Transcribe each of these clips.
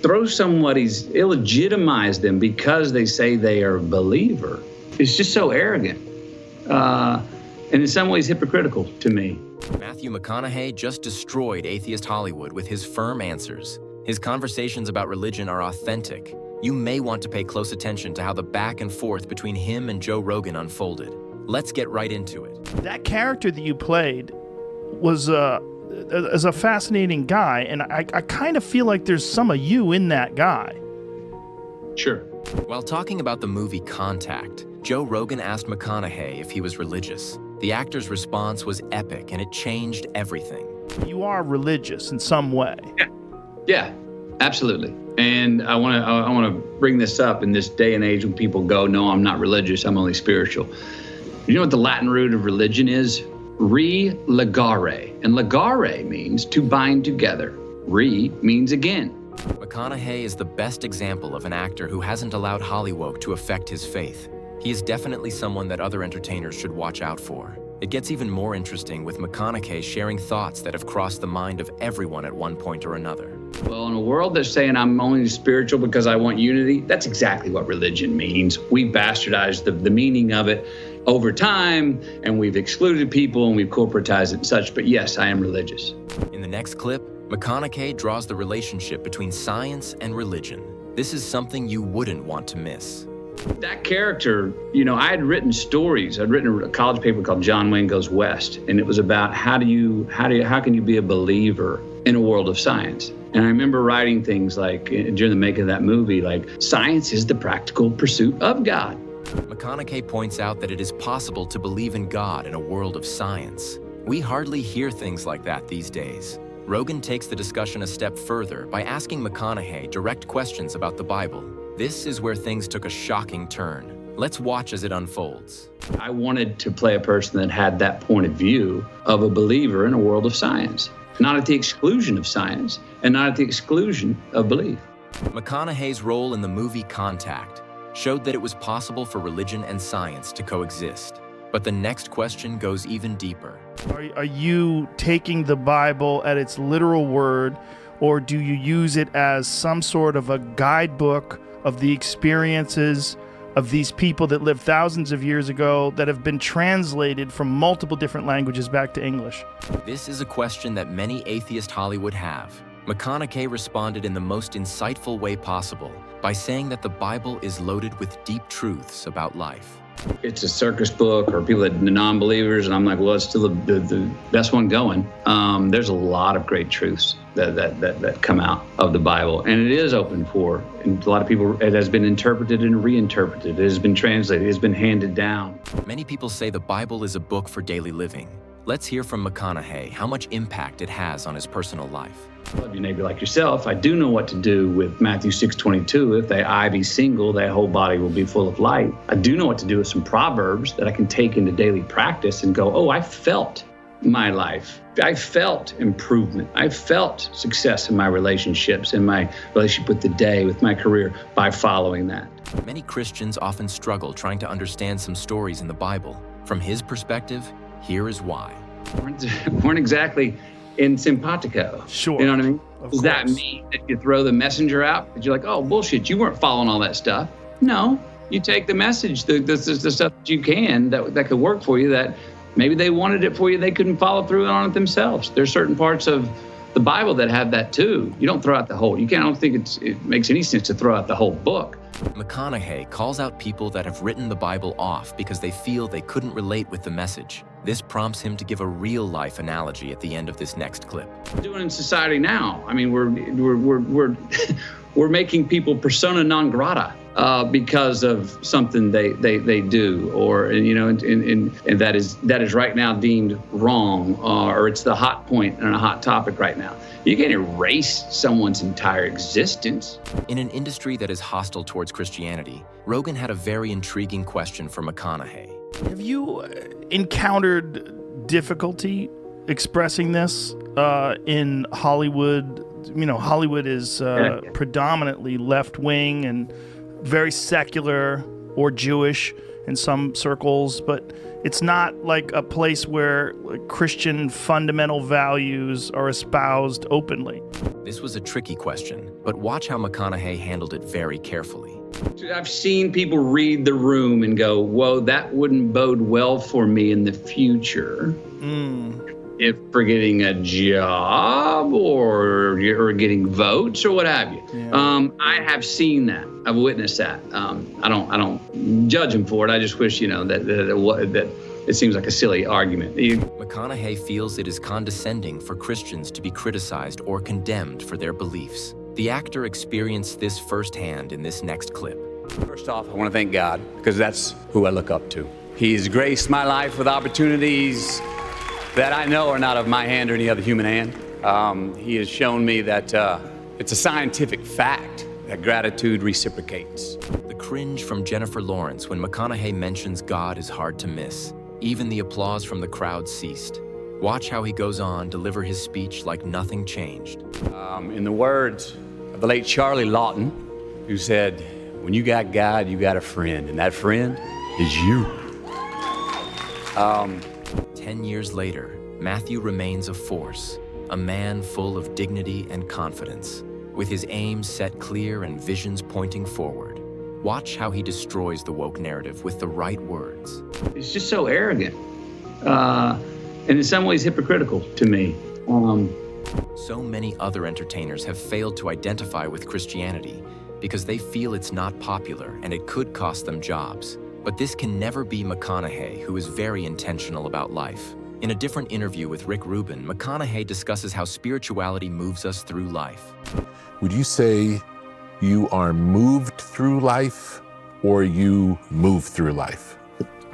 illegitimize them because they say they are a believer. It's just so arrogant. And in some ways hypocritical to me. Matthew McConaughey just destroyed atheist Hollywood with his firm answers. His conversations about religion are authentic. You may want to pay close attention to how the back and forth between him and Joe Rogan unfolded. Let's get right into it. That character that you played was as a fascinating guy, and I kind of feel like there's some of you in that guy. Sure. While talking about the movie Contact, Joe Rogan asked McConaughey if he was religious. The actor's response was epic, and it changed everything. You are religious in some way. Yeah, absolutely. And I want to bring this up in this day and age when people go, no, I'm not religious, I'm only spiritual. You know what the Latin root of religion is? Re-legare. And legare means to bind together. Re means again. McConaughey is the best example of an actor who hasn't allowed Hollywood to affect his faith. He is definitely someone that other entertainers should watch out for. It gets even more interesting with McConaughey sharing thoughts that have crossed the mind of everyone at one point or another. Well, in a world that's saying I'm only spiritual because I want unity, that's exactly what religion means. We bastardized the meaning of it over time, and we've excluded people and we've corporatized it and such, but yes, I am religious. In the next clip, McConaughey draws the relationship between science and religion. This is something you wouldn't want to miss. That character, you know, I had written stories. I'd written a college paper called John Wayne Goes West, and it was about how can you be a believer in a world of science? And I remember writing things like, during the making of that movie, like, science is the practical pursuit of God. McConaughey points out that it is possible to believe in God in a world of science. We hardly hear things like that these days. Rogan takes the discussion a step further by asking McConaughey direct questions about the Bible. This is where things took a shocking turn. Let's watch as it unfolds. I wanted to play a person that had that point of view of a believer in a world of science, not at the exclusion of science and not at the exclusion of belief. McConaughey's role in the movie Contact showed that it was possible for religion and science to coexist. But the next question goes even deeper. Are you taking the Bible at its literal word, or do you use it as some sort of a guidebook of the experiences of these people that lived thousands of years ago that have been translated from multiple different languages back to English? This is a question that many atheist Hollywood have. McConaughey responded in the most insightful way possible by saying that the Bible is loaded with deep truths about life. It's a circus book, or people that non-believers, and I'm like, well, it's still the best one going. There's a lot of great truths that come out of the Bible, and it is open for, and a lot of people, it has been interpreted and reinterpreted. It has been translated. It has been handed down. Many people say the Bible is a book for daily living. Let's hear from McConaughey how much impact it has on his personal life. Love your neighbor like yourself. I do know what to do with Matthew 6:22. If thy eye be single, thy whole body will be full of light. I do know what to do with some Proverbs that I can take into daily practice and go, oh, I felt my life. I felt improvement. I felt success in my relationships, in my relationship with the day, with my career, by following that. Many Christians often struggle trying to understand some stories in the Bible. From his perspective, here is why. Weren't exactly in simpatico. Sure. You know what I mean? Of Does that course. mean that you throw the messenger out? That you're like, oh, bullshit, you weren't following all that stuff. No, you take the message, the stuff that you can, that could work for you, that maybe they wanted it for you, they couldn't follow through on it themselves. There's certain parts of the Bible that have that too. You don't throw out the whole, I don't think it makes any sense to throw out the whole book. McConaughey calls out people that have written the Bible off because they feel they couldn't relate with the message. This prompts him to give a real-life analogy at the end of this next clip. We're doing in society now. I mean, we're making people persona non grata because of something they do, or and that is right now deemed wrong, or it's the hot point and a hot topic right now. You can't erase someone's entire existence. In an industry that is hostile towards Christianity, Rogan had a very intriguing question for McConaughey. Have you encountered difficulty expressing this in Hollywood? You know, Hollywood is predominantly left-wing and very secular or Jewish in some circles, but It's not like a place where Christian fundamental values are espoused openly. This was a tricky question, but watch how McConaughey handled it very carefully. I've seen people read the room and go, whoa, that wouldn't bode well for me in the future. If for getting a job or getting votes or what have you. Yeah. I have seen that. I've witnessed that. I don't judge him for it. I just wish, that it seems like a silly argument. McConaughey feels it is condescending for Christians to be criticized or condemned for their beliefs. The actor experienced this firsthand in this next clip. First off, I want to thank God because that's who I look up to. He's graced my life with opportunities that I know are not of my hand or any other human hand. He has shown me that it's a scientific fact that gratitude reciprocates. The cringe from Jennifer Lawrence when McConaughey mentions God is hard to miss. Even the applause from the crowd ceased. Watch how he goes on deliver his speech like nothing changed. In the words of the late Charlie Lawton, who said, when you got God, you got a friend, and that friend is you. 10 years later, Matthew remains a force, a man full of dignity and confidence, with his aims set clear and visions pointing forward. Watch how he destroys the woke narrative with the right words. It's just so arrogant, and in some ways hypocritical to me. So many other entertainers have failed to identify with Christianity because they feel it's not popular and it could cost them jobs. But this can never be McConaughey, who is very intentional about life. In a different interview with Rick Rubin, McConaughey discusses how spirituality moves us through life. Would you say you are moved through life or you move through life?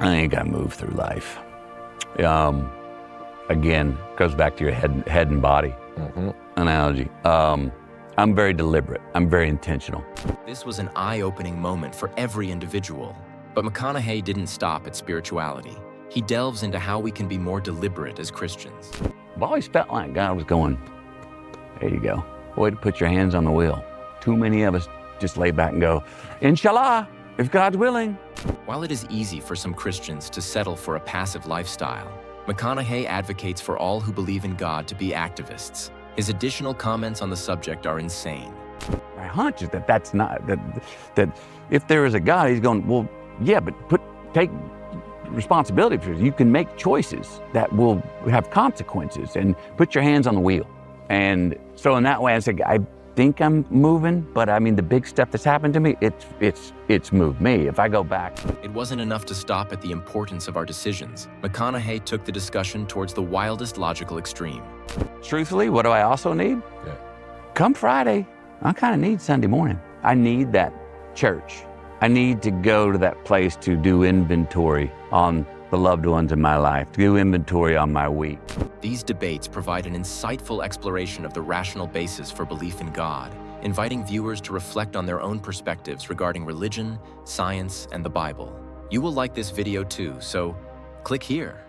I think I move through life. Again, goes back to your head and body analogy. I'm very deliberate. I'm very intentional. This was an eye-opening moment for every individual. But McConaughey didn't stop at spirituality. He delves into how we can be more deliberate as Christians. I've always felt like God was going, there you go. Way to put your hands on the wheel. Too many of us just lay back and go, Inshallah, if God's willing. While it is easy for some Christians to settle for a passive lifestyle, McConaughey advocates for all who believe in God to be activists. His additional comments on the subject are insane. My hunch is that if there is a God, he's going, well, yeah, but take responsibility for it. You can make choices that will have consequences and put your hands on the wheel. And so in that way, I think I'm moving, but I mean, the big stuff that's happened to me, it's moved me. If I go back. It wasn't enough to stop at the importance of our decisions. McConaughey took the discussion towards the wildest logical extreme. Truthfully, what do I also need? Yeah. Come Friday, I kind of need Sunday morning. I need that church. I need to go to that place to do inventory on the loved ones in my life, to do inventory on my week. These debates provide an insightful exploration of the rational basis for belief in God, inviting viewers to reflect on their own perspectives regarding religion, science, and the Bible. You will like this video too, so click here.